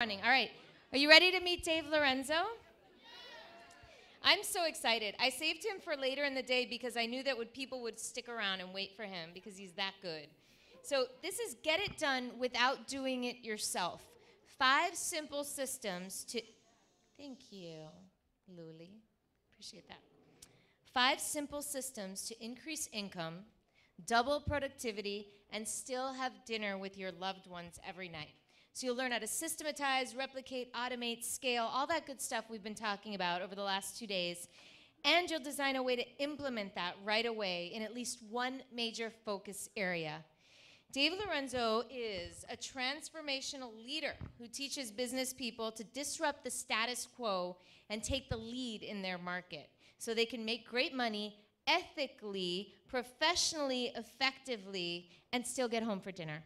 Running. All right. Are you ready to meet Dave Lorenzo? I'm so excited. I saved him for later in the day because I knew that people would stick around and wait for him because he's that good. So this is get it done without doing it yourself. 5 simple systems to... Thank you, Luli. Appreciate that. 5 simple systems to increase income, double productivity, and still have dinner with your loved ones every night. So you'll learn how to systematize, replicate, automate, scale, all that good stuff we've been talking about over the last 2 days. And you'll design a way to implement that right away in at least one major focus area. Dave Lorenzo is a transformational leader who teaches business people to disrupt the status quo and take the lead in their market so they can make great money ethically, professionally, effectively, and still get home for dinner.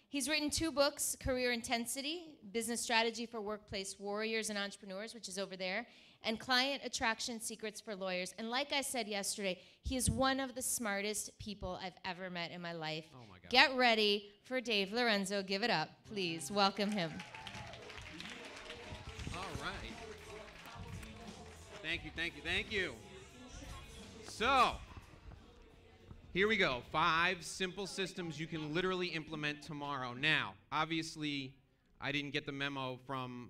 He's written 2 books, Career Intensity, Business Strategy for Workplace Warriors and Entrepreneurs, which is over there, and Client Attraction Secrets for Lawyers. And like I said yesterday, he is one of the smartest people I've ever met in my life. Oh my God. Get ready for Dave Lorenzo. Give it up, please. Welcome him. All right. Thank you, thank you, thank you. So, here we go. 5 simple systems you can literally implement tomorrow. Now, obviously, I didn't get the memo from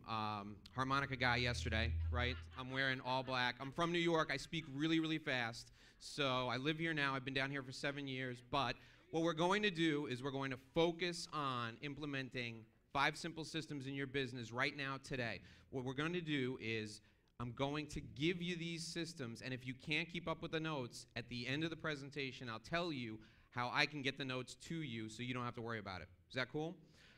harmonica guy yesterday, right? I'm wearing all black. I'm from New York. I speak really, really fast. So I live here now. I've been down here for 7 years. But what we're going to do is we're going to focus on implementing 5 simple systems in your business right now today. What we're going to do is I'm going to give you these systems, and if you can't keep up with the notes, at the end of the presentation, I'll tell you how I can get the notes to you so you don't have to worry about it. Is that cool? All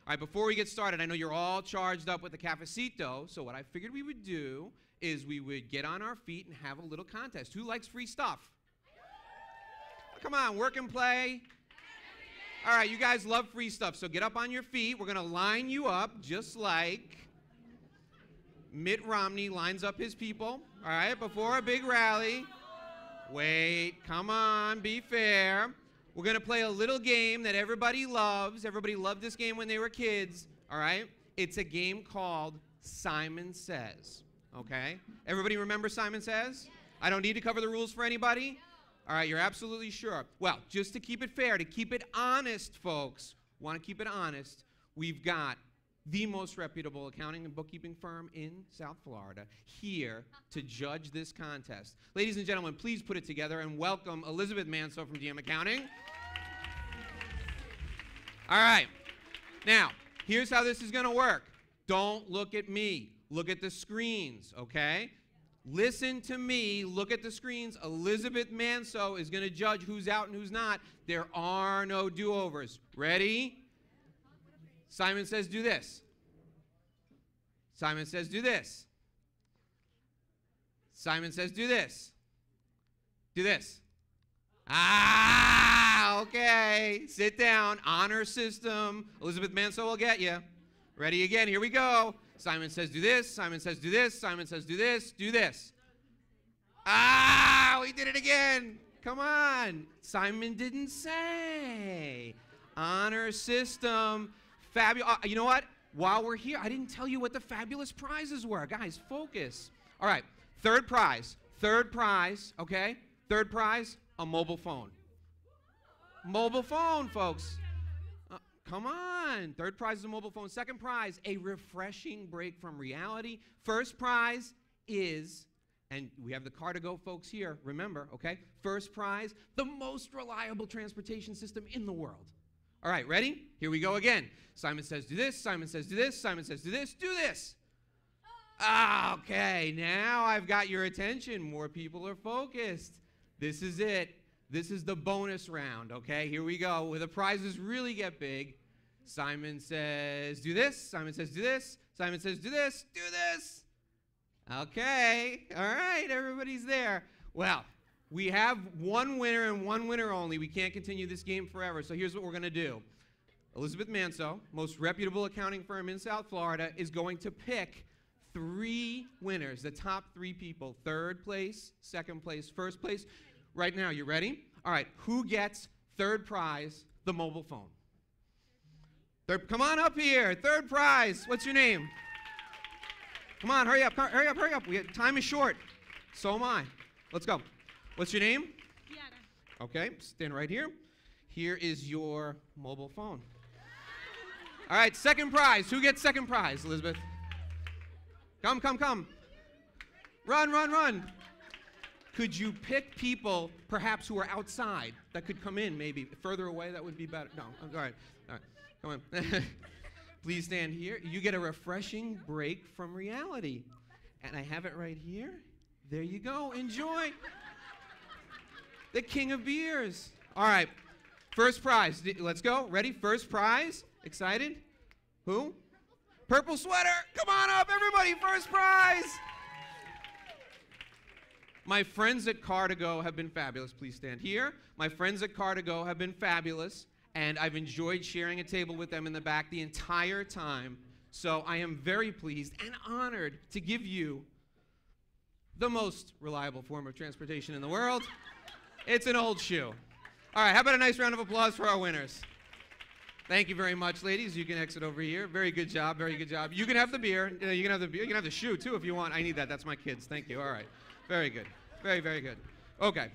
right, before we get started, I know you're all charged up with the cafecito, so what I figured we would do is we would get on our feet and have a little contest. Who likes free stuff? Come on, work and play. All right, you guys love free stuff, so get up on your feet. We're going to line you up just like Mitt Romney lines up his people, all right, before a big rally. Wait, come on, be fair. We're going to play a little game that everybody loves. Everybody loved this game when they were kids, all right? It's a game called Simon Says, okay? Everybody remember Simon Says? I don't need to cover the rules for anybody? All right, you're absolutely sure. Well, just to keep it fair, to keep it honest, folks, want to keep it honest, we've got the most reputable accounting and bookkeeping firm in South Florida here to judge this contest. Ladies and gentlemen, please put it together and welcome Elizabeth Manso from DM Accounting. All right. Now, here's how this is going to work. Don't look at me. Look at the screens, okay? Listen to me. Look at the screens. Elizabeth Manso is going to judge who's out and who's not. There are no do-overs. Ready? Simon says, do this. Simon says, do this. Simon says, do this. Do this. Ah, okay. Sit down. Honor system. Elizabeth Manso will get you. Ready again. Here we go. Simon says, do this. Simon says, do this. Simon says, do this. Do this. Ah, we did it again. Come on. Simon didn't say. Honor system. Fabulous. You know what? While we're here, I didn't tell you what the fabulous prizes were. Guys, focus. All right. Third prize. Third prize, okay? Third prize, a mobile phone. Mobile phone, folks. Come on. Third prize is a mobile phone. Second prize, a refreshing break from reality. First prize is, and we have the car-to-go folks here, remember, okay? First prize, the most reliable transportation system in the world. All right, ready? Here we go again. Simon says, do this. Simon says, do this. Simon says, do this. Do this. Okay, now I've got your attention. More people are focused. This is it. This is the bonus round, okay? Here we go, where the prizes really get big. Simon says, do this. Simon says, do this. Simon says, do this. Do this. Okay, all right, everybody's there. Well, we have one winner and one winner only. We can't continue this game forever, so here's what we're going to do. Elizabeth Manso, most reputable accounting firm in South Florida, is going to pick 3 winners, the top 3 people, third place, second place, first place. Right now, you ready? All right, who gets third prize, the mobile phone? Come on up here. Third prize. What's your name? Come on, hurry up, hurry up, hurry up. Time is short. So am I. Let's go. What's your name? Kiara. Okay, stand right here. Here is your mobile phone. All right, second prize. Who gets second prize, Elizabeth? Come, come, come. Run, run, run. Could you pick people, perhaps, who are outside that could come in, maybe further away? That would be better. No, all right, come on. Please stand here. You get a refreshing break from reality. And I have it right here. There you go. Enjoy. The king of beers. All right, first prize. Let's go. Ready? First prize. Excited? Who? Purple sweater. Come on up, everybody. First prize. My friends at Car2Go have been fabulous. Please stand here. My friends at Car2Go have been fabulous, and I've enjoyed sharing a table with them in the back the entire time. So I am very pleased and honored to give you the most reliable form of transportation in the world. It's an old shoe. All right, how about a nice round of applause for our winners? Thank you very much, ladies. You can exit over here. Very good job, very good job. You can have the beer. You can have the beer. You can have the shoe, too, if you want. I need that. That's my kids. Thank you. All right. Very good. Very, very good. Okay.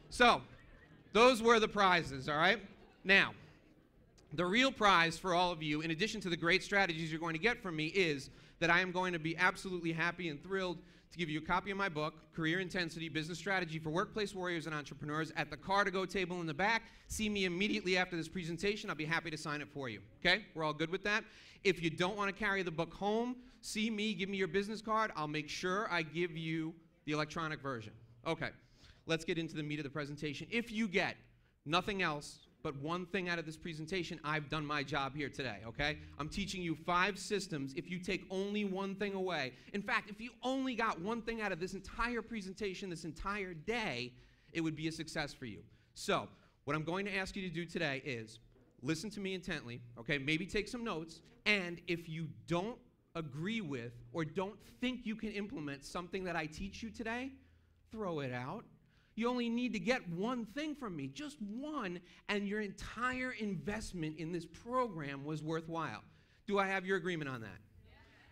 So, those were the prizes, all right? Now, the real prize for all of you, in addition to the great strategies you're going to get from me, is that I am going to be absolutely happy and thrilled to give you a copy of my book, Career Intensity, Business Strategy for Workplace Warriors and Entrepreneurs, at the Car2Go table in the back. See me immediately after this presentation. I'll be happy to sign it for you, okay? We're all good with that? If you don't want to carry the book home, see me, give me your business card. I'll make sure I give you the electronic version. Okay, let's get into the meat of the presentation. If you get nothing else but one thing out of this presentation, I've done my job here today, okay? I'm teaching you 5 systems. If you take only one thing away, in fact, if you only got one thing out of this entire presentation, this entire day, it would be a success for you. So, what I'm going to ask you to do today is listen to me intently, okay? Maybe take some notes, and if you don't agree with or don't think you can implement something that I teach you today, throw it out. You only need to get one thing from me, just one, and your entire investment in this program was worthwhile. Do I have your agreement on that?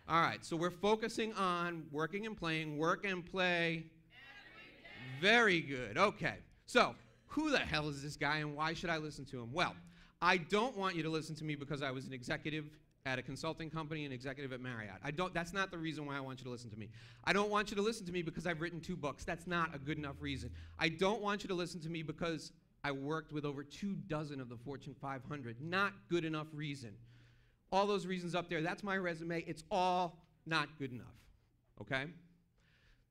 Yeah. All right, so we're focusing on working and playing, work and play. Very good, okay. So, who the hell is this guy and why should I listen to him? Well, I don't want you to listen to me because I was an executive at a consulting company, an executive at Marriott. That's not the reason why I want you to listen to me. I don't want you to listen to me because I've written 2 books. That's not a good enough reason. I don't want you to listen to me because I worked with over 24 of the Fortune 500. Not good enough reason. All those reasons up there, that's my resume. It's all not good enough, okay?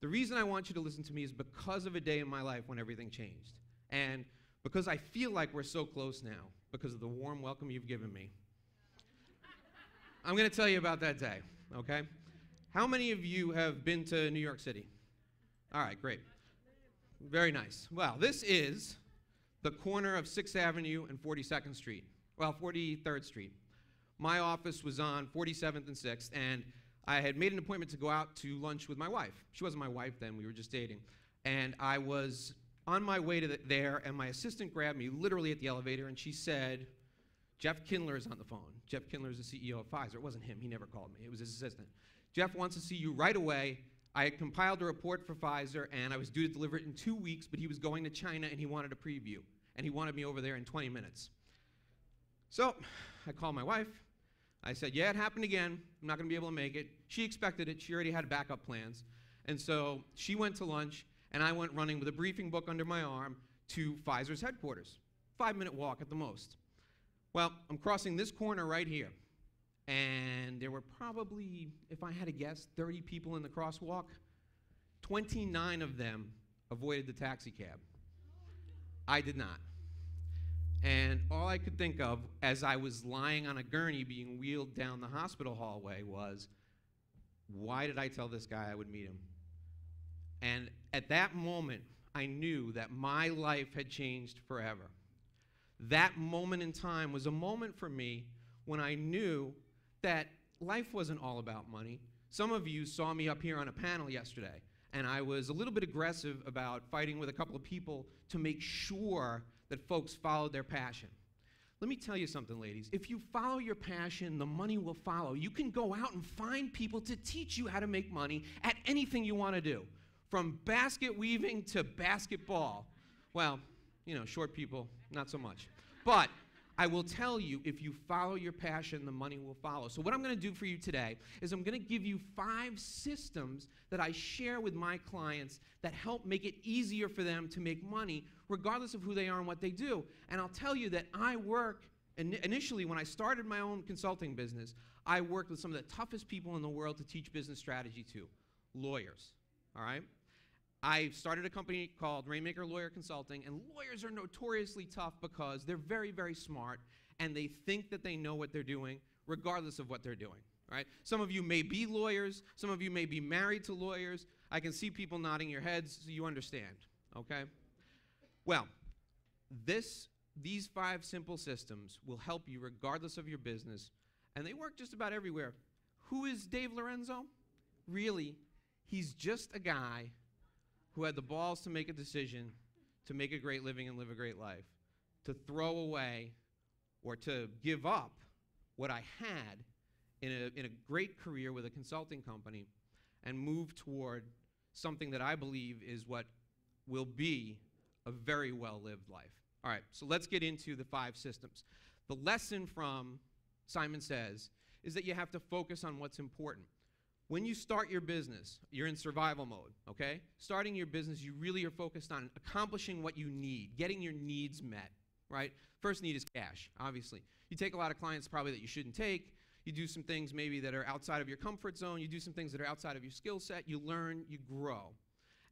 The reason I want you to listen to me is because of a day in my life when everything changed. And because I feel like we're so close now, because of the warm welcome you've given me. I'm going to tell you about that day, okay? How many of you have been to New York City? All right, great. Very nice. Well, this is the corner of 6th Avenue and 42nd Street. Well, 43rd Street. My office was on 47th and 6th, and I had made an appointment to go out to lunch with my wife. She wasn't my wife then, we were just dating. And I was on my way to there, and my assistant grabbed me literally at the elevator, and she said, Jeff Kindler is on the phone. Jeff Kindler is the CEO of Pfizer. It wasn't him. He never called me. It was his assistant. Jeff wants to see you right away. I had compiled a report for Pfizer, and I was due to deliver it in 2 weeks, but he was going to China, and he wanted a preview. And he wanted me over there in 20 minutes. So I called my wife. I said, yeah, it happened again. I'm not going to be able to make it. She expected it. She already had backup plans. And so she went to lunch, and I went running with a briefing book under my arm to Pfizer's headquarters. 5-minute walk at the most. Well, I'm crossing this corner right here, and there were probably, if I had to guess, 30 people in the crosswalk. 29 of them avoided the taxi cab. I did not. And all I could think of as I was lying on a gurney being wheeled down the hospital hallway was, why did I tell this guy I would meet him? And at that moment, I knew that my life had changed forever. That moment in time was a moment for me when I knew that life wasn't all about money. Some of you saw me up here on a panel yesterday, and I was a little bit aggressive about fighting with a couple of people to make sure that folks followed their passion. Let me tell you something, ladies. If you follow your passion, the money will follow. You can go out and find people to teach you how to make money at anything you want to do, from basket weaving to basketball. Well, you know, short people, not so much. But I will tell you, if you follow your passion, the money will follow. So what I'm going to do for you today is I'm going to give you 5 systems that I share with my clients that help make it easier for them to make money regardless of who they are and what they do. And I'll tell you that I work, initially when I started my own consulting business, I worked with some of the toughest people in the world to teach business strategy to, lawyers, all right? I started a company called Rainmaker Lawyer Consulting, and lawyers are notoriously tough because they're very, very smart, and they think that they know what they're doing regardless of what they're doing, right? Some of you may be lawyers. Some of you may be married to lawyers. I can see people nodding your heads, so you understand, okay? Well, these 5 simple systems will help you regardless of your business, and they work just about everywhere. Who is Dave Lorenzo? Really, he's just a guy who had the balls to make a decision to make a great living and live a great life, to throw away or to give up what I had in a great career with a consulting company and move toward something that I believe is what will be a very well-lived life. All right, so let's get into the 5 systems. The lesson from Simon Says is that you have to focus on what's important. When you start your business, you're in survival mode, okay? Starting your business, you really are focused on accomplishing what you need, getting your needs met, right? First need is cash, obviously. You take a lot of clients probably that you shouldn't take. You do some things maybe that are outside of your comfort zone. You do some things that are outside of your skill set. You learn, you grow.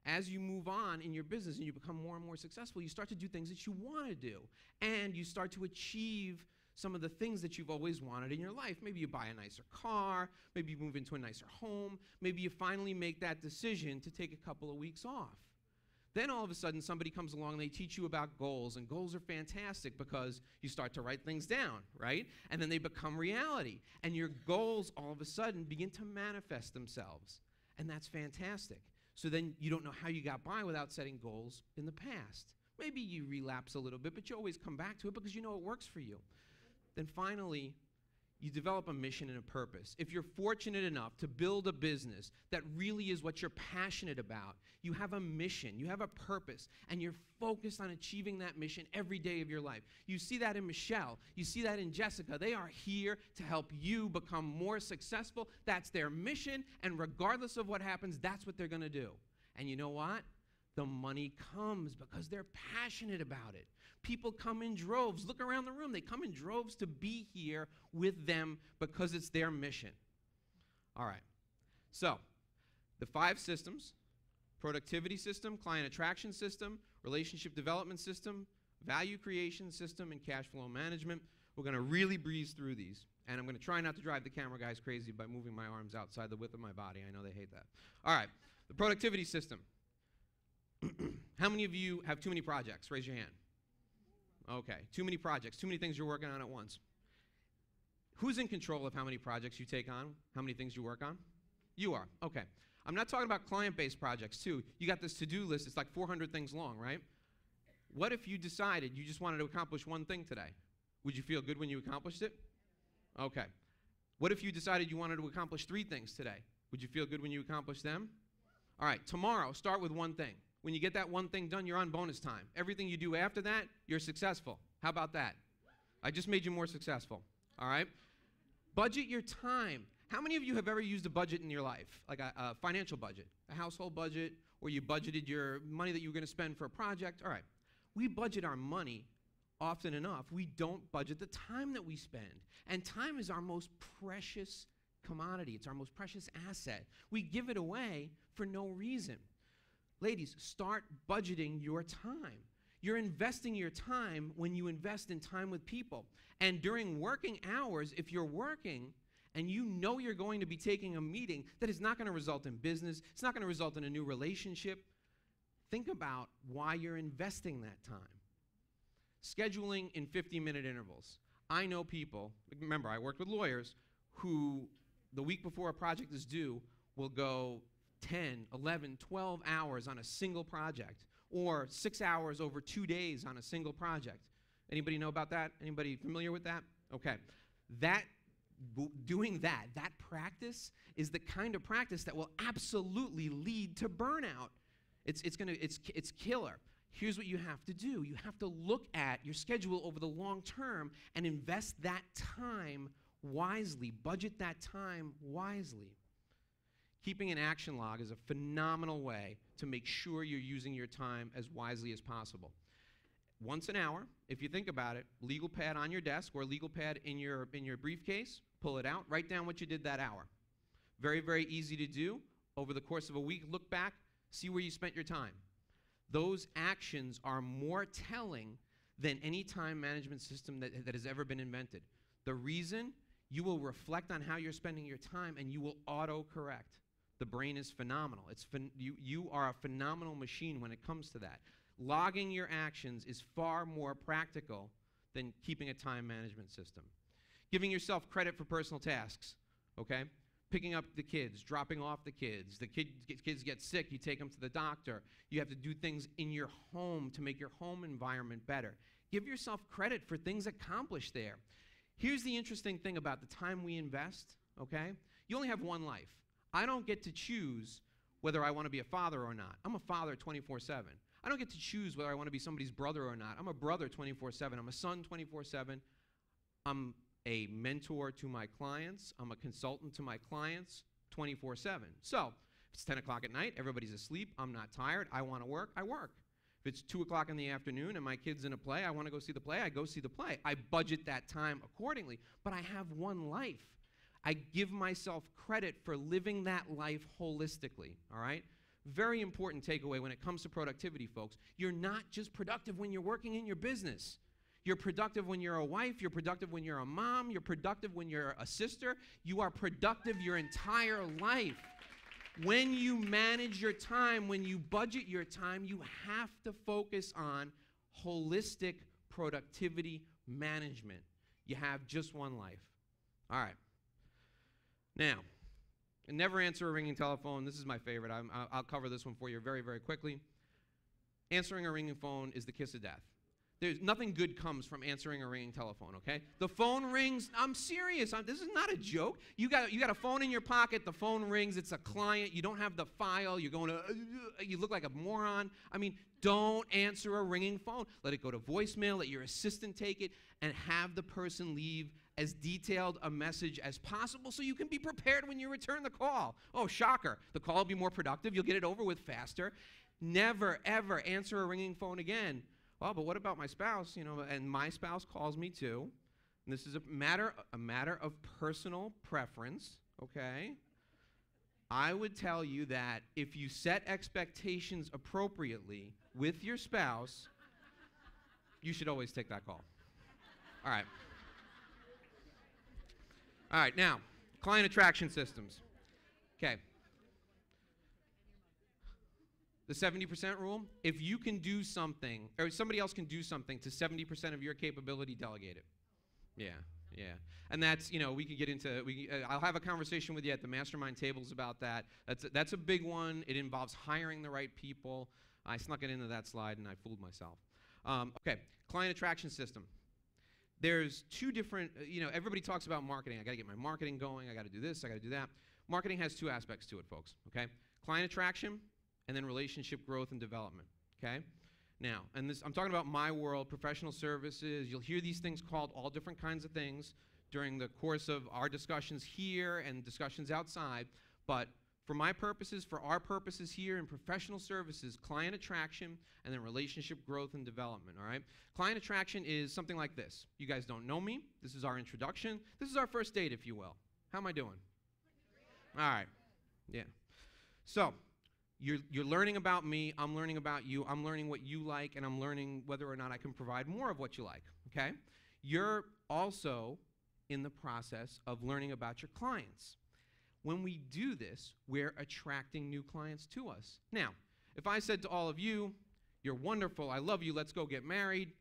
As you move on in your business and you become more and more successful, you start to do things that you want to do. And you start to achieve some of the things that you've always wanted in your life. Maybe you buy a nicer car, maybe you move into a nicer home, maybe you finally make that decision to take a couple of weeks off. Then all of a sudden somebody comes along and they teach you about goals, and goals are fantastic because you start to write things down, right? And then they become reality, and your goals all of a sudden begin to manifest themselves, and that's fantastic. So then you don't know how you got by without setting goals in the past. Maybe you relapse a little bit, but you always come back to it because you know it works for you. Then finally, you develop a mission and a purpose. If you're fortunate enough to build a business that really is what you're passionate about, you have a mission, you have a purpose, and you're focused on achieving that mission every day of your life. You see that in Michelle, you see that in Jessica. They are here to help you become more successful. That's their mission, and regardless of what happens, that's what they're gonna do. And you know what? The money comes because they're passionate about it. People come in droves. Look around the room. They come in droves to be here with them because it's their mission. All right. So the 5 systems: productivity system, client attraction system, relationship development system, value creation system, and cash flow management. We're going to really breeze through these. And I'm going to try not to drive the camera guys crazy by moving my arms outside the width of my body. I know they hate that. All right. The productivity system. How many of you have too many projects? Raise your hand. Okay, too many projects, too many things you're working on at once. Who's in control of how many projects you take on, how many things you work on? You are, okay. I'm not talking about client-based projects too. You got this to-do list, it's like 400 things long, right? What if you decided you just wanted to accomplish one thing today? Would you feel good when you accomplished it? Okay. What if you decided you wanted to accomplish 3 things today? Would you feel good when you accomplished them? All right, tomorrow, start with one thing. When you get that one thing done, you're on bonus time. Everything you do after that, you're successful. How about that? I just made you more successful, all right? Budget your time. How many of you have ever used a budget in your life, like a financial budget, a household budget, or you budgeted your money that you were going to spend for a project? All right. We budget our money often enough. We don't budget the time that we spend. And time is our most precious commodity. It's our most precious asset. We give it away for no reason. Ladies, start budgeting your time. You're investing your time when you invest in time with people. And during working hours, if you're working and you know you're going to be taking a meeting that is not going to result in business, it's not going to result in a new relationship, think about why you're investing that time. Scheduling in 50-minute intervals. I know people, remember I worked with lawyers, who the week before a project is due will go 10, 11, 12 hours on a single project, or 6 hours over 2 days on a single project. Anybody know about that? Anybody familiar with that? Okay. Doing that practice is the kind of practice that will absolutely lead to burnout. It's killer. Here's what you have to do. You have to look at your schedule over the long term and invest that time wisely. Budget that time wisely. Keeping an action log is a phenomenal way to make sure you're using your time as wisely as possible. Once an hour, if you think about it, legal pad on your desk or legal pad in your briefcase, pull it out, write down what you did that hour. Very, very easy to do. Over the course of a week, look back, see where you spent your time. Those actions are more telling than any time management system that has ever been invented. The reason, you will reflect on how you're spending your time and you will auto-correct. The brain is phenomenal. You are a phenomenal machine when it comes to that. Logging your actions is far more practical than keeping a time management system. Giving yourself credit for personal tasks, okay? Picking up the kids, dropping off the kids. The kids get sick, you take them to the doctor. You have to do things in your home to make your home environment better. Give yourself credit for things accomplished there. Here's the interesting thing about the time we invest, okay? You only have one life. I don't get to choose whether I want to be a father or not. I'm a father 24/7. I don't get to choose whether I want to be somebody's brother or not. I'm a brother 24/7. I'm a son 24/7. I'm a mentor to my clients. I'm a consultant to my clients 24/7. So if it's 10 o'clock at night, everybody's asleep, I'm not tired, I want to work, I work. If it's 2 o'clock in the afternoon and my kid's in a play, I want to go see the play, I go see the play. I budget that time accordingly, but I have one life. I give myself credit for living that life holistically, all right? Very important takeaway when it comes to productivity, folks. You're not just productive when you're working in your business. You're productive when you're a wife. You're productive when you're a mom. You're productive when you're a sister. You are productive your entire life. When you manage your time, when you budget your time, you have to focus on holistic productivity management. You have just one life. All right. Now, and never answer a ringing telephone. This is my favorite. I'll cover this one for you very, very quickly. Answering a ringing phone is the kiss of death. There's nothing good comes from answering a ringing telephone, okay? The phone rings. I'm serious. This is not a joke. You got a phone in your pocket. The phone rings. It's a client. You don't have the file. You're going to, you look like a moron. I mean, don't answer a ringing phone. Let it go to voicemail. Let your assistant take it and have the person leave as detailed a message as possible so you can be prepared when you return the call. Oh, shocker. The call will be more productive. You'll get it over with faster. Never, ever answer a ringing phone again. Well, but what about my spouse? You know, and my spouse calls me too. And this is a matter of personal preference, okay? I would tell you that if you set expectations appropriately with your spouse, you should always take that call. All right. All right, now, client attraction systems. Okay. The 70% rule, if you can do something, or somebody else can do something to 70% of your capability, delegate it. Yeah. And that's, you know, we could get into, I'll have a conversation with you at the mastermind tables about that. That's a big one. It involves hiring the right people. I snuck it into that slide and I fooled myself. Okay, client attraction system. There's two different, you know, everybody talks about marketing. I got to get my marketing going. I got to do this. I got to do that. Marketing has two aspects to it, folks, okay? Client attraction and then relationship growth and development, okay? Now, and this, I'm talking about my world, professional services. You'll hear these things called all different kinds of things during the course of our discussions here and discussions outside. But for my purposes, for our purposes here in professional services, client attraction and then relationship growth and development, all right? Client attraction is something like this. You guys don't know me. This is our introduction. This is our first date, if you will. How am I doing? All right. Yeah. So, you're learning about me, I'm learning about you, I'm learning what you like, and I'm learning whether or not I can provide more of what you like, okay? You're also in the process of learning about your clients. When we do this, we're attracting new clients to us. Now, if I said to all of you, you're wonderful, I love you, let's go get married,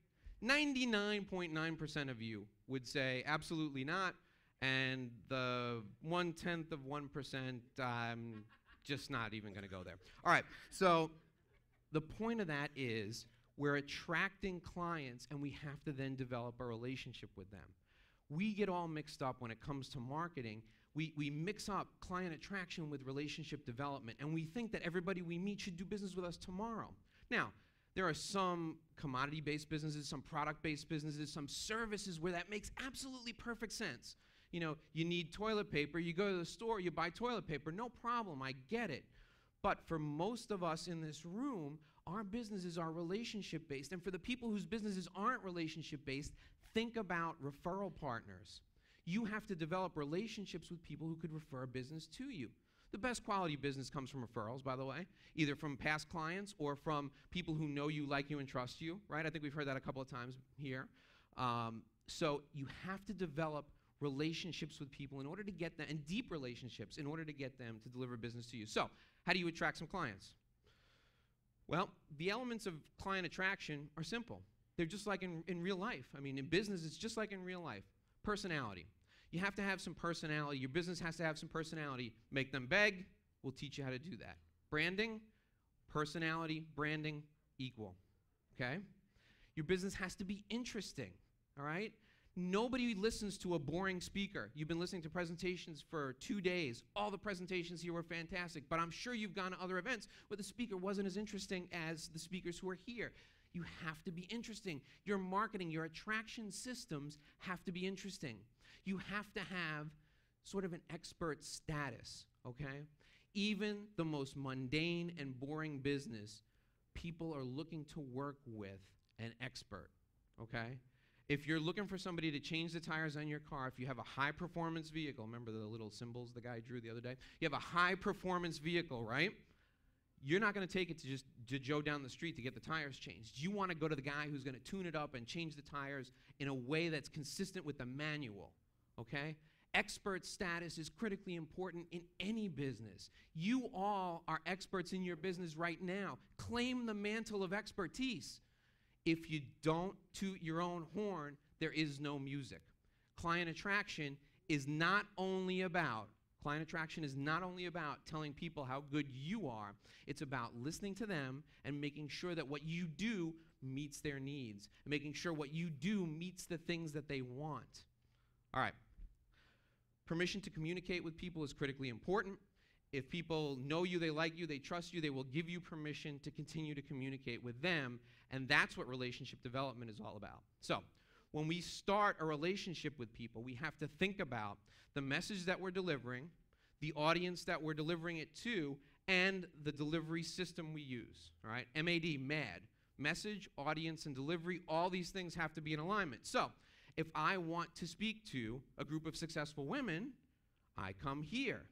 99.9% of you would say absolutely not, and the 0.1%, just not even going to go there. All right, so the point of that is We're attracting clients, and we have to then develop a relationship with them. We get all mixed up when it comes to marketing. We mix up client attraction with relationship development, and we think that everybody we meet should do business with us tomorrow. Now, there are some commodity-based businesses, some product-based businesses, some services where that makes absolutely perfect sense. You know, you need toilet paper, you go to the store, you buy toilet paper, no problem, I get it. But for most of us in this room, our businesses are relationship-based, and for the people whose businesses aren't relationship-based, think about referral partners. You have to develop relationships with people who could refer a business to you. The best quality business comes from referrals, by the way, either from past clients or from people who know you, like you, and trust you, right? I think we've heard that a couple of times here. So you have to develop relationships with people in order to get them, and deep relationships in order to get them to deliver business to you. So how do you attract some clients? Well, the elements of client attraction are simple. They're just like in real life. I mean, in business, it's just like in real life. Personality. You have to have some personality. Your business has to have some personality. Make them beg. We'll teach you how to do that. Branding, personality, branding, equal. Okay? Your business has to be interesting. All right? Nobody listens to a boring speaker. You've been listening to presentations for 2 days. All the presentations here were fantastic, but I'm sure you've gone to other events where the speaker wasn't as interesting as the speakers who are here. You have to be interesting. Your marketing, your attraction systems have to be interesting. You have to have sort of an expert status, okay? Even the most mundane and boring business, people are looking to work with an expert, okay? If you're looking for somebody to change the tires on your car, if you have a high-performance vehicle, remember the little symbols the guy drew the other day? You have a high-performance vehicle, right? You're not going to take it to just Joe down the street to get the tires changed. You want to go to the guy who's going to tune it up and change the tires in a way that's consistent with the manual, okay? Expert status is critically important in any business. You all are experts in your business right now. Claim the mantle of expertise. If you don't toot your own horn, there is no music. Client attraction is not only about telling people how good you are. It's about listening to them and making sure that what you do meets their needs, and making sure what you do meets the things that they want. All right. Permission to communicate with people is critically important. If people know you, they like you, they trust you, they will give you permission to continue to communicate with them, and that's what relationship development is all about. So, when we start a relationship with people, we have to think about the message that we're delivering, the audience that we're delivering it to, and the delivery system we use, all right? MAD, MAD, message, audience, and delivery, all these things have to be in alignment. So, if I want to speak to a group of successful women, I come here,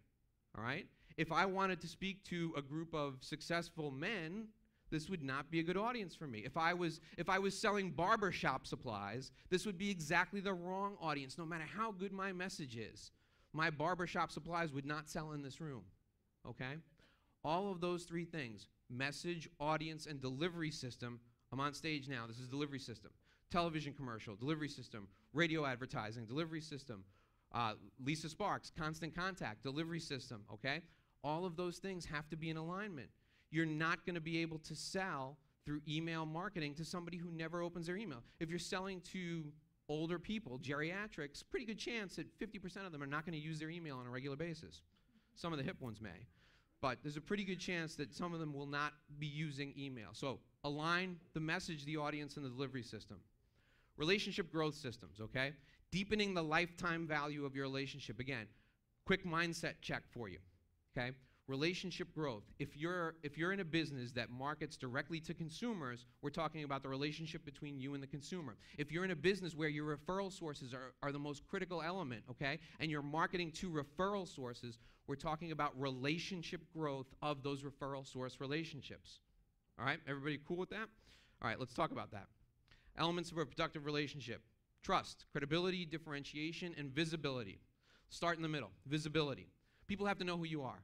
all right? If I wanted to speak to a group of successful men, this would not be a good audience for me. If I was selling barbershop supplies, this would be exactly the wrong audience. No matter how good my message is, my barbershop supplies would not sell in this room, okay? All of those three things, message, audience, and delivery system. I'm on stage now. This is delivery system. Television commercial, delivery system. Radio advertising, delivery system. Lisa Sparks, Constant Contact, delivery system, okay? All of those things have to be in alignment. You're not going to be able to sell through email marketing to somebody who never opens their email. If you're selling to older people, geriatrics, pretty good chance that 50% of them are not going to use their email on a regular basis. Some of the hip ones may. But there's a pretty good chance that some of them will not be using email. So align the message, the audience, and the delivery system. Relationship growth systems, okay? Deepening the lifetime value of your relationship. Again, quick mindset check for you, okay? Relationship growth. If you're in a business that markets directly to consumers, we're talking about the relationship between you and the consumer. If you're in a business where your referral sources are the most critical element, okay, and you're marketing to referral sources, we're talking about relationship growth of those referral source relationships. All right, everybody cool with that? All right, let's talk about that. Elements of a productive relationship. Trust, credibility, differentiation, and visibility. Start in the middle, visibility. People have to know who you are.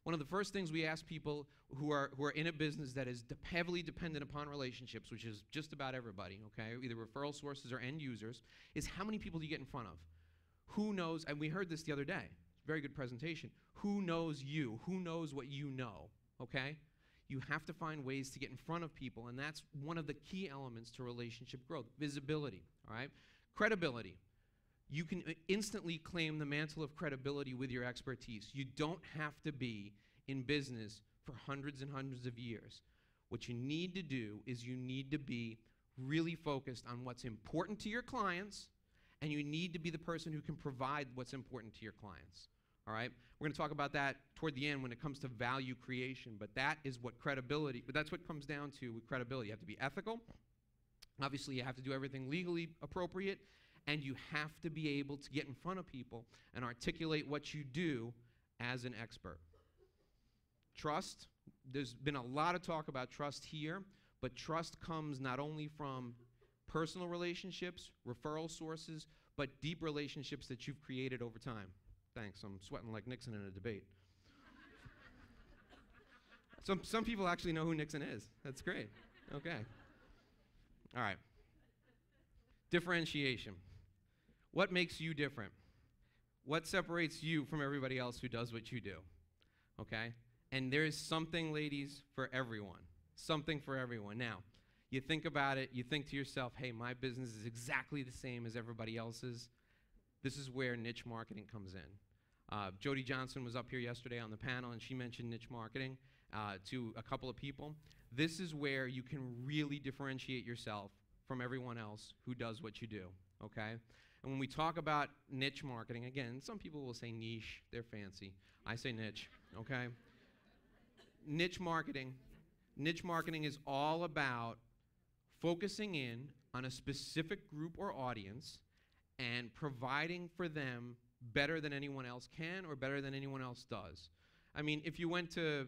One of the first things we ask people who are in a business that is heavily dependent upon relationships, which is just about everybody, okay, either referral sources or end users, is how many people do you get in front of? Who knows, and we heard this the other day, very good presentation, who knows you? Who knows what you know, okay? You have to find ways to get in front of people, and that's one of the key elements to relationship growth. Visibility, all right? Credibility. You can instantly claim the mantle of credibility with your expertise. You don't have to be in business for hundreds and hundreds of years. What you need to do is you need to be really focused on what's important to your clients, and you need to be the person who can provide what's important to your clients. All right? We're going to talk about that toward the end when it comes to value creation, but that is what credibility, but that's what comes down to with credibility. You have to be ethical. Obviously, you have to do everything legally appropriate, and you have to be able to get in front of people and articulate what you do as an expert. Trust. There's been a lot of talk about trust here, but trust comes not only from personal relationships, referral sources, but deep relationships that you've created over time. Thanks, I'm sweating like Nixon in a debate. Some people actually know who Nixon is. That's great. Okay. All right. Differentiation. What makes you different? What separates you from everybody else who does what you do? Okay? And there's something, ladies, for everyone. Something for everyone. Now, you think about it, you think to yourself, hey, my business is exactly the same as everybody else's. This is where niche marketing comes in. Jody Johnson was up here yesterday on the panel, and she mentioned niche marketing to a couple of people. This is where you can really differentiate yourself from everyone else who does what you do, okay? And when we talk about niche marketing, again, some people will say niche, they're fancy. I say niche, okay? Niche marketing is all about focusing in on a specific group or audience and providing for them better than anyone else can or better than anyone else does. I mean, if you went to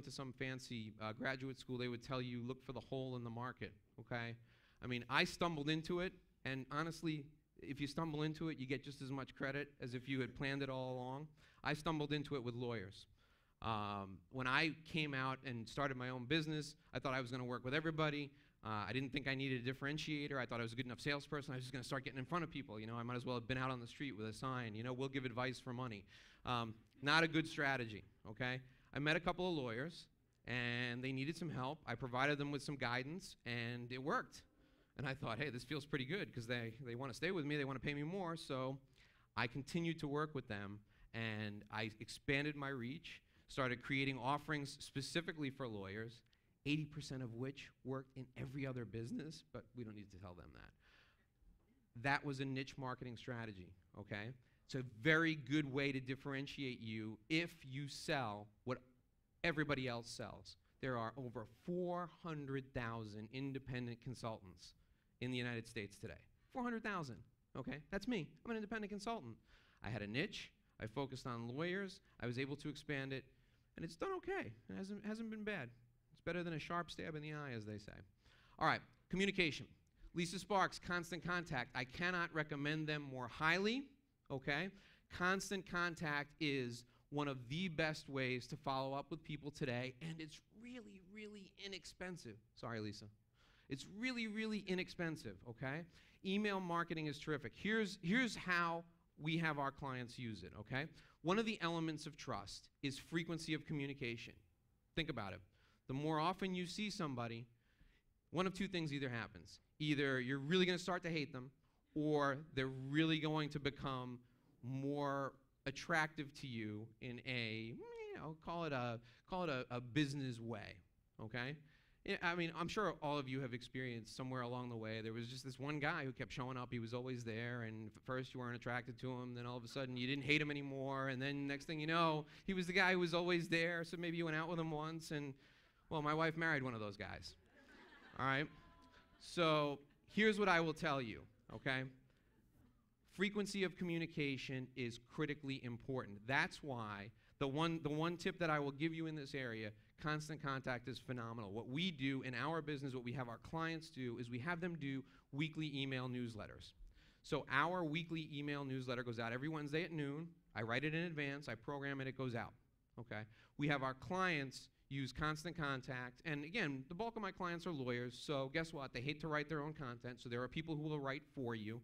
some fancy graduate school, they would tell you look for the hole in the market, okay? I mean, I stumbled into it, and honestly, if you stumble into it, you get just as much credit as if you had planned it all along. I stumbled into it with lawyers. When I came out and started my own business, I thought I was going to work with everybody. I didn't think I needed a differentiator. I thought I was a good enough salesperson. I was just going to start getting in front of people. You know, I might as well have been out on the street with a sign, you know, we'll give advice for money. Not a good strategy, okay? I met a couple of lawyers, and they needed some help. I provided them with some guidance, and it worked. And I thought, hey, this feels pretty good because they want to stay with me. They want to pay me more. So I continued to work with them, and I expanded my reach, started creating offerings specifically for lawyers, 80% of which worked in every other business, but we don't need to tell them that. That was a niche marketing strategy, okay? It's a very good way to differentiate you if you sell what everybody else sells. There are over 400,000 independent consultants in the United States today. 400,000, okay? That's me. I'm an independent consultant. I had a niche. I focused on lawyers. I was able to expand it, and it's done okay. It hasn't been bad. It's better than a sharp stab in the eye, as they say. All right, communication. Lisa Sparks, Constant Contact. I cannot recommend them more highly, okay? Constant Contact is one of the best ways to follow up with people today, and it's really, really inexpensive. Sorry, Lisa. It's really, really inexpensive, okay? Email marketing is terrific. Here's how we have our clients use it, okay? One of the elements of trust is frequency of communication. Think about it. The more often you see somebody, one of two things either happens. Either you're really going to start to hate them, or they're really going to become more attractive to you in a, call it a business way, okay? I mean, I'm sure all of you have experienced somewhere along the way, there was just this one guy who kept showing up. He was always there, and at first you weren't attracted to him, then all of a sudden you didn't hate him anymore, and then next thing you know, he was the guy who was always there, so maybe you went out with him once, and, well, my wife married one of those guys, all right? So here's what I will tell you, okay? Frequency of communication is critically important. That's why the one tip that I will give you in this area, Constant Contact is phenomenal. What we do in our business, what we have our clients do, is we have them do weekly email newsletters. So our weekly email newsletter goes out every Wednesday at noon. I write it in advance, I program it, it goes out, okay? We have our clients use Constant Contact, and again, the bulk of my clients are lawyers, so guess what? They hate to write their own content, so there are people who will write for you.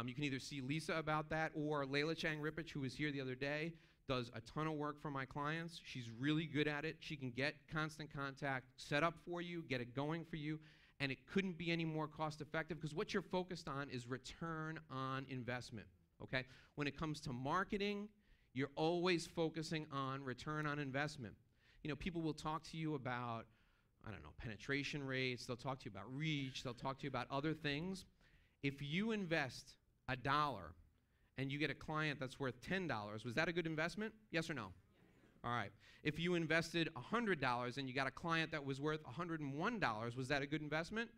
You can either see Lisa about that or Layla Chang Ripich, who was here the other day, does a ton of work for my clients. She's really good at it. She can get constant contact set up for you, get it going for you, and it couldn't be any more cost effective because what you're focused on is return on investment, okay? When it comes to marketing, you're always focusing on return on investment. You know, people will talk to you about, I don't know, penetration rates. They'll talk to you about reach. They'll talk to you about other things. If you invest $1 and you get a client that's worth $10, was that a good investment? Yes or no? Yeah. All right. If you invested $100 and you got a client that was worth $101, was that a good investment?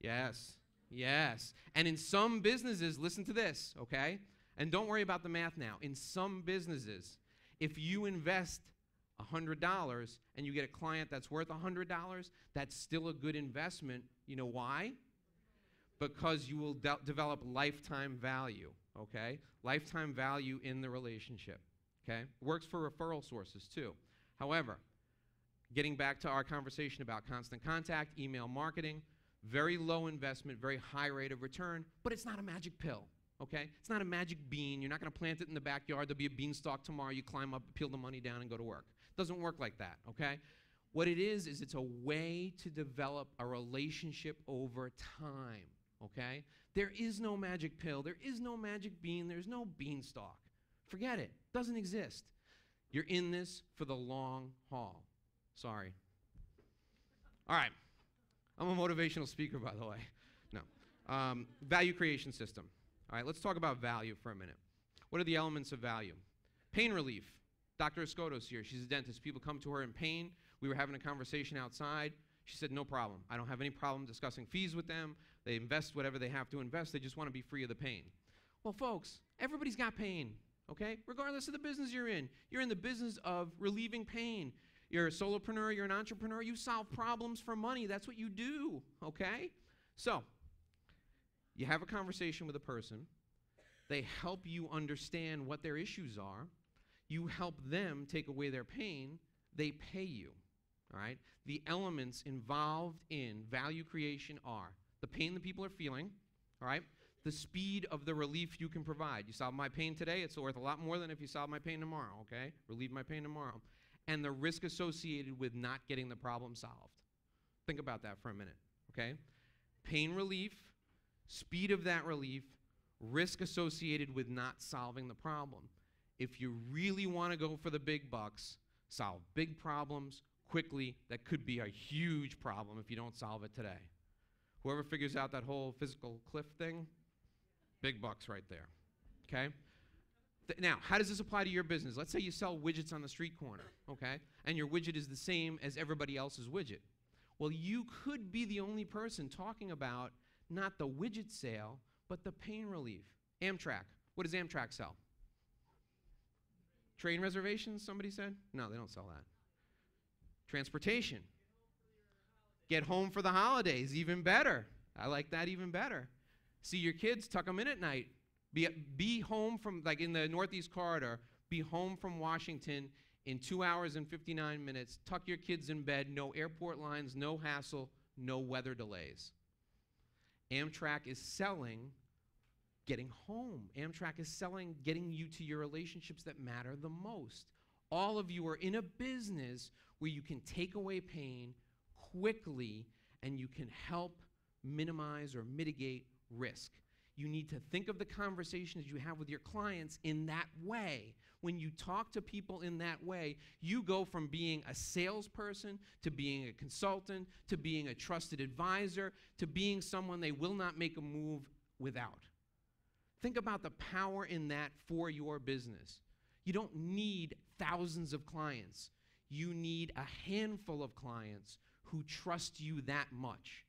Yes. Yes. And in some businesses, listen to this, okay? And don't worry about the math now. In some businesses, if you invest $100 and you get a client that's worth $100, that's still a good investment. You know why? Because you will develop lifetime value, okay? Lifetime value in the relationship, okay? Works for referral sources too. However, getting back to our conversation about constant contact, email marketing, very low investment, very high rate of return, but it's not a magic pill, okay? It's not a magic bean. You're not going to plant it in the backyard. There'll be a beanstalk tomorrow. You climb up, peel the money down, and go to work. Doesn't work like that, okay? What it is it's a way to develop a relationship over time, okay? There is no magic pill. There is no magic bean. There's no beanstalk. Forget it. Doesn't exist. You're in this for the long haul. Sorry. All right. I'm a motivational speaker, by the way. No. Value creation system. All right, let's talk about value for a minute. What are the elements of value? Pain relief. Dr. Escoto's here. She's a dentist. People come to her in pain. We were having a conversation outside. She said, no problem. I don't have any problem discussing fees with them. They invest whatever they have to invest. They just want to be free of the pain. Well, folks, everybody's got pain, okay? Regardless of the business you're in. You're in the business of relieving pain. You're a solopreneur. You're an entrepreneur. You solve problems for money. That's what you do, okay? So you have a conversation with a person. They help you understand what their issues are. You help them take away their pain, they pay you, all right? The elements involved in value creation are the pain that people are feeling, all right? The speed of the relief you can provide. You solve my pain today, it's worth a lot more than if you solve my pain tomorrow, okay? Relieve my pain tomorrow. And the risk associated with not getting the problem solved. Think about that for a minute, okay? Pain relief, speed of that relief, risk associated with not solving the problem. If you really want to go for the big bucks, solve big problems quickly. That could be a huge problem if you don't solve it today. Whoever figures out that whole physical cliff thing, big bucks right there, okay? Now, how does this apply to your business? Let's say you sell widgets on the street corner, okay? And your widget is the same as everybody else's widget. Well, you could be the only person talking about not the widget sale, but the pain relief. Amtrak. What does Amtrak sell? Train reservations, somebody said? No, they don't sell that. Transportation. Get home for the holidays, even better. I like that even better. See your kids, tuck them in at night. Be home from, like in the Northeast Corridor, be home from Washington in 2 hours and 59 minutes. Tuck your kids in bed, no airport lines, no hassle, no weather delays. Amtrak is selling getting home. Amtrak is selling getting you to your relationships that matter the most. All of you are in a business where you can take away pain quickly and you can help minimize or mitigate risk. You need to think of the conversations you have with your clients in that way. When you talk to people in that way, you go from being a salesperson to being a consultant to being a trusted advisor to being someone they will not make a move without. Think about the power in that for your business. You don't need thousands of clients. You need a handful of clients who trust you that much.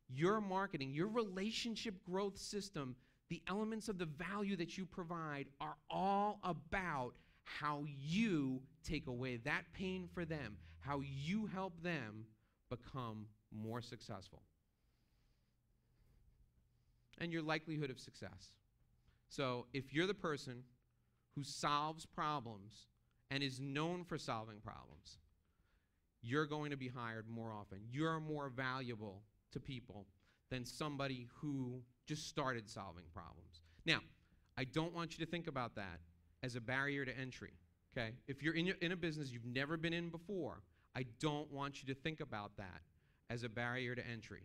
Your marketing, your relationship growth system, the elements of the value that you provide are all about how you take away that pain for them, how you help them become more successful. And your likelihood of success. So if you're the person who solves problems and is known for solving problems, you're going to be hired more often. You're more valuable to people than somebody who just started solving problems. Now, I don't want you to think about that as a barrier to entry, okay? If you're in a business you've never been in before, I don't want you to think about that as a barrier to entry,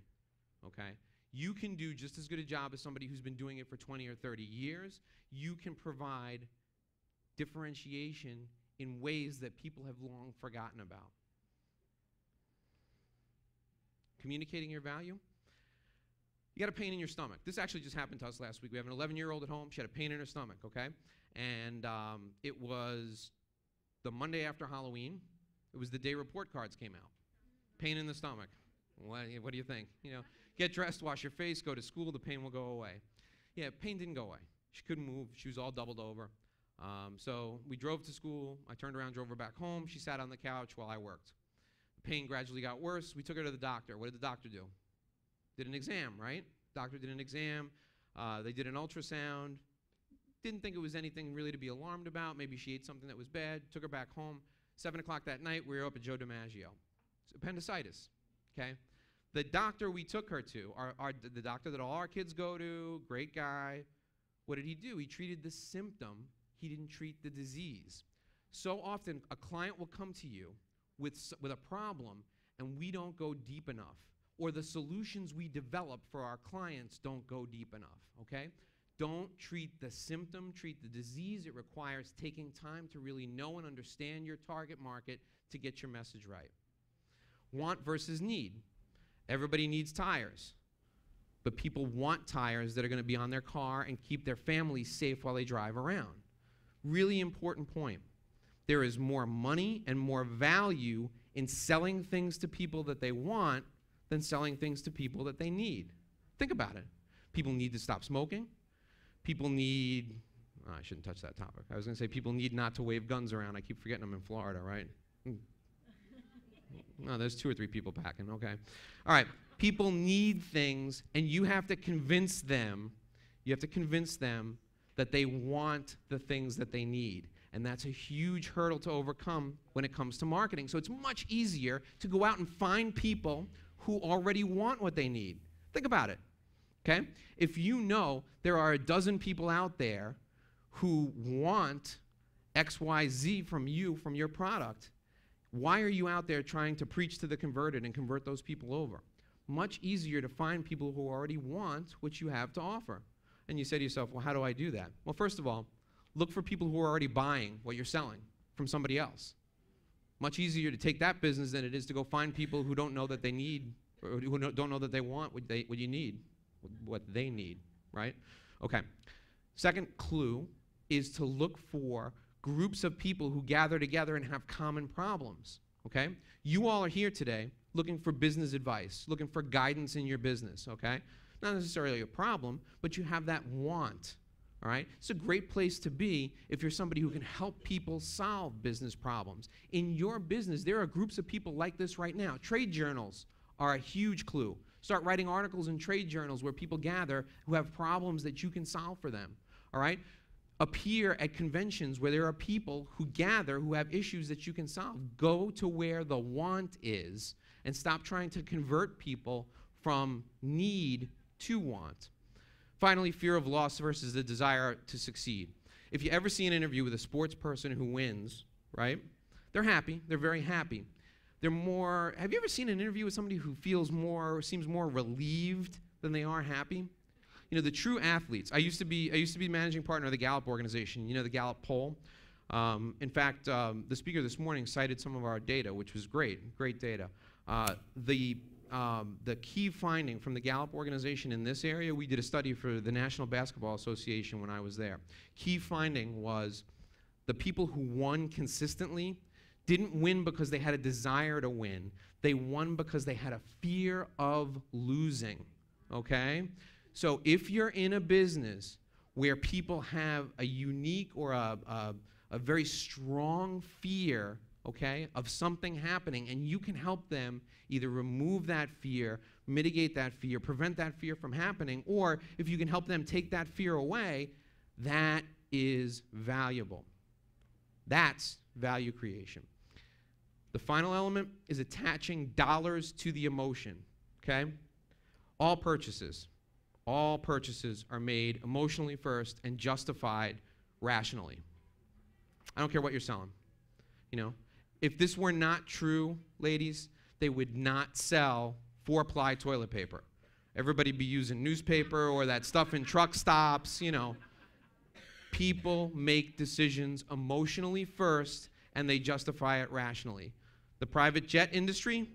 okay? You can do just as good a job as somebody who's been doing it for 20 or 30 years. You can provide differentiation in ways that people have long forgotten about. Communicating your value. You got a pain in your stomach. This actually just happened to us last week. We have an 11-year-old at home. She had a pain in her stomach, okay? And it was the Monday after Halloween. It was the day report cards came out. Pain in the stomach. What do you think? You know, get dressed, wash your face, go to school, the pain will go away. Yeah, pain didn't go away. She couldn't move. She was all doubled over. So we drove to school. I turned around, drove her back home. She sat on the couch while I worked. The pain gradually got worse. We took her to the doctor. What did the doctor do? Did an exam, right? Doctor did an exam. They did an ultrasound. Didn't think it was anything really to be alarmed about. Maybe she ate something that was bad. Took her back home. 7 o'clock that night, we were up at Joe DiMaggio. It's appendicitis, okay? The doctor we took her to, the doctor that all our kids go to, great guy, what did he do? He treated the symptom. He didn't treat the disease. So often, a client will come to you with a problem, and we don't go deep enough, or the solutions we develop for our clients don't go deep enough, okay? Don't treat the symptom, treat the disease. It requires taking time to really know and understand your target market to get your message right. Want versus need. Everybody needs tires, but people want tires that are going to be on their car and keep their families safe while they drive around. Really important point. There is more money and more value in selling things to people that they want than selling things to people that they need. Think about it. People need to stop smoking. People need, I shouldn't touch that topic. I was going to say people need not to wave guns around. I keep forgetting I'm in Florida, right? No, there's 2 or 3 people packing, okay. All right, people need things, and you have to convince them that they want the things that they need. And that's a huge hurdle to overcome when it comes to marketing. So it's much easier to go out and find people who already want what they need. Think about it, okay? If you know there are a dozen people out there who want X, Y, Z from you, from your product, why are you out there trying to preach to the converted and convert those people over? Much easier to find people who already want what you have to offer. And you say to yourself, well, how do I do that? Well, first of all, look for people who are already buying what you're selling from somebody else. Much easier to take that business than it is to go find people who don't know that they need, or who don't know that they want what you need, what they need, right? Okay. Second clue is to look for groups of people who gather together and have common problems, okay? You all are here today looking for business advice, looking for guidance in your business, okay? Not necessarily a problem, but you have that want, all right? It's a great place to be if you're somebody who can help people solve business problems. In your business, there are groups of people like this right now. Trade journals are a huge clue. Start writing articles in trade journals where people gather who have problems that you can solve for them, all right? Appear at conventions where there are people who gather who have issues that you can solve. Go to where the want is and stop trying to convert people from need to want. Finally, fear of loss versus the desire to succeed. If you ever see an interview with a sports person who wins, right? They're happy. They're very happy. They're more, have you ever seen an interview with somebody who feels more, seems more relieved than they are happy? You know, the true athletes. I used to be managing partner of the Gallup organization. You know, the Gallup poll. In fact, the speaker this morning cited some of our data, which was great data. The key finding from the Gallup organization in this area, we did a study for the National Basketball Association when I was there. Key finding was the people who won consistently didn't win because they had a desire to win. They won because they had a fear of losing, okay? So if you're in a business where people have a unique or a very strong fear, okay, of something happening, and you can help them either remove that fear, mitigate that fear, prevent that fear from happening, or if you can help them take that fear away, that is valuable. That's value creation. The final element is attaching dollars to the emotion, okay? All purchases are made emotionally first and justified rationally, I don't care what you're selling. You know, if this were not true, ladies, they would not sell 4-ply toilet paper. Everybody be using newspaper or that stuff in truck stops, you know. People make decisions emotionally first, and they justify it rationally. The private jet industry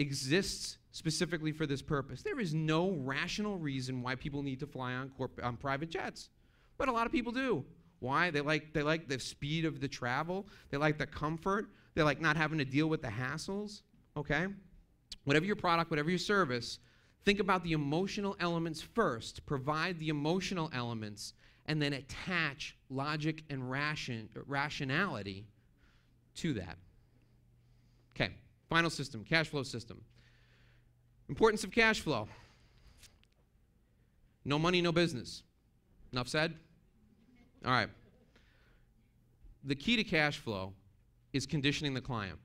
exists specifically for this purpose. There is no rational reason why people need to fly on private jets, but a lot of people do. Why? They like the speed of the travel. They like the comfort. They like not having to deal with the hassles, okay? Whatever your product, whatever your service, think about the emotional elements first, provide the emotional elements, and then attach logic and rationality to that. Okay, final system, cash flow system. Importance of cash flow. No money, no business. Enough said? All right. The key to cash flow is conditioning the client.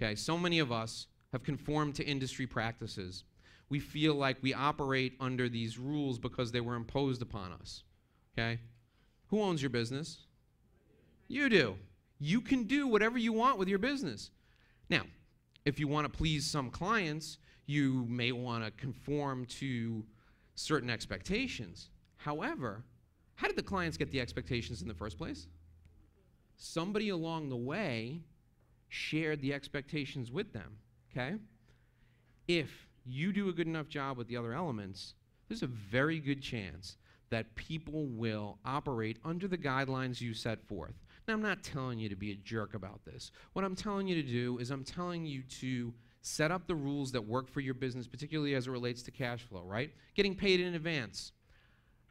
Okay, so many of us have conformed to industry practices. We feel like we operate under these rules because they were imposed upon us. Okay? Who owns your business? You do. You can do whatever you want with your business. Now, if you want to please some clients, you may want to conform to certain expectations. However, how did the clients get the expectations in the first place? Somebody along the way shared the expectations with them, okay? If you do a good enough job with the other elements, there's a very good chance that people will operate under the guidelines you set forth. Now, I'm not telling you to be a jerk about this. What I'm telling you to do is I'm telling you to set up the rules that work for your business, particularly as it relates to cash flow, right? Getting paid in advance.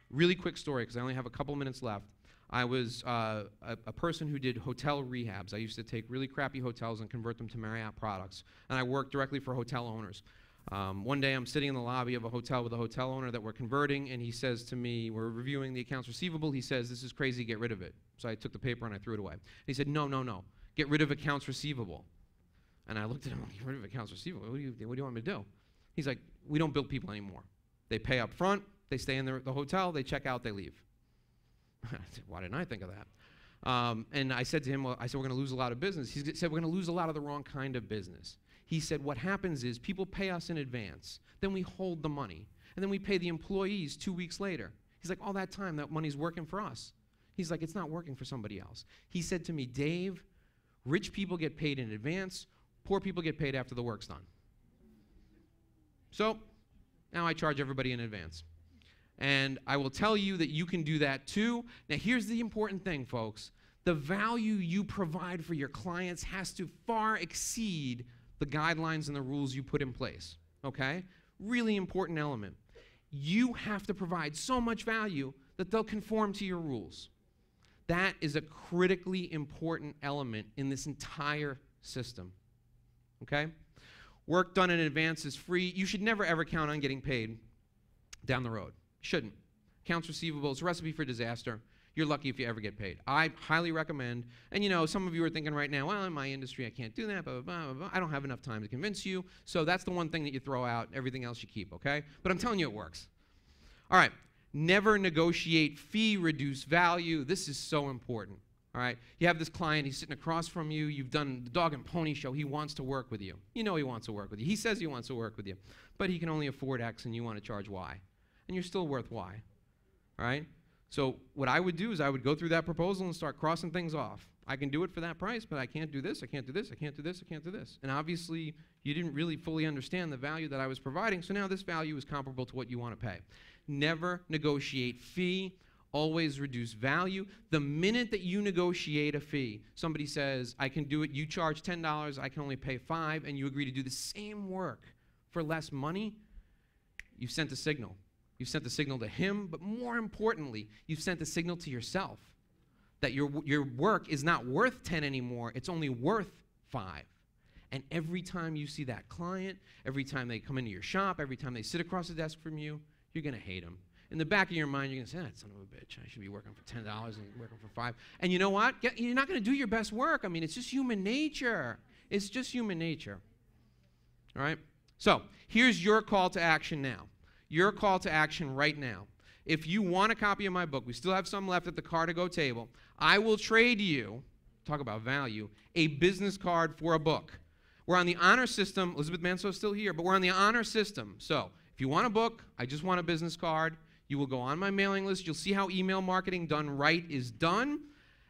Really quick story, because I only have a couple minutes left. I was a person who did hotel rehabs. I used to take really crappy hotels and convert them to Marriott products, and I worked directly for hotel owners. One day I'm sitting in the lobby of a hotel with a hotel owner that we're converting, and he says to me, we're reviewing the accounts receivable, he says, "This is crazy, get rid of it." So I took the paper and I threw it away. And he said, no, get rid of accounts receivable. And I looked at him, get rid of accounts receivable? What do you want me to do? He's like, we don't bill people anymore. They pay up front, they stay in the hotel, they check out, they leave. I said, why didn't I think of that? And I said to him, we're going to lose a lot of business. He said, we're going to lose a lot of the wrong kind of business. He said, what happens is people pay us in advance, then we hold the money, and then we pay the employees 2 weeks later. He's like, all that time, that money's working for us. He's like, it's not working for somebody else. He said to me, Dave, rich people get paid in advance, poor people get paid after the work's done. So now I charge everybody in advance. And I will tell you that you can do that too. Now here's the important thing, folks. The value you provide for your clients has to far exceed the guidelines and the rules you put in place, okay? Really important element. You have to provide so much value that they'll conform to your rules. That is a critically important element in this entire system, okay? Work done in advance is free. You should never ever count on getting paid down the road. Shouldn't. Accounts receivable is a recipe for disaster. You're lucky if you ever get paid. I highly recommend, and you know, some of you are thinking right now, well, in my industry, I can't do that, blah, blah, blah, blah. I don't have enough time to convince you, so that's the one thing that you throw out, everything else you keep, okay? But I'm telling you it works. All right, never negotiate fee, reduce value. This is so important, all right? You have this client, he's sitting across from you, you've done the dog and pony show, he wants to work with you. You know he wants to work with you. He says he wants to work with you, but he can only afford X and you want to charge Y, and you're still worth Y, all right? So what I would do is I would go through that proposal and start crossing things off. I can do it for that price, but I can't do this, I can't do this, I can't do this, I can't do this. And obviously, you didn't really fully understand the value that I was providing, so now this value is comparable to what you want to pay. Never negotiate fee, always reduce value. The minute that you negotiate a fee, somebody says, I can do it, you charge $10, I can only pay $5, and you agree to do the same work for less money, you've sent a signal. You've sent the signal to him, but more importantly, you've sent the signal to yourself that your work is not worth 10 anymore, it's only worth 5. And every time you see that client, every time they come into your shop, every time they sit across the desk from you, you're gonna hate them. In the back of your mind, you're gonna say, that son of a bitch, I should be working for $10 and working for 5. And you know what? You're not gonna do your best work. I mean, it's just human nature. It's just human nature, all right? So here's your call to action now. Your call to action right now. If you want a copy of my book, we still have some left at the car-to-go table. I will trade you talk about value, a business card for a book. We're on the honor system. Elizabeth Manso's still here, but we're on the honor system. So if you want a book, I just want a business card. You will go on my mailing list. You'll see how email marketing done right is done.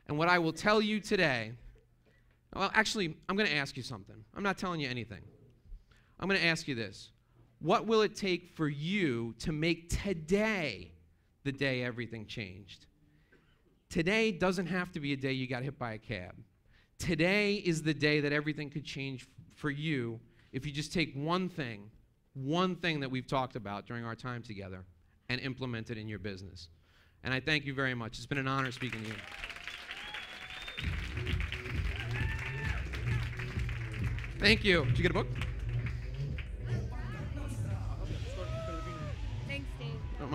And what I will tell you today, well, actually, I'm going to ask you something. I'm not telling you anything. I'm going to ask you this. What will it take for you to make today the day everything changed? Today doesn't have to be a day you got hit by a cab. Today is the day that everything could change for you if you just take one thing that we've talked about during our time together and implement it in your business. And I thank you very much. It's been an honor speaking to you. Thank you. Did you get a book?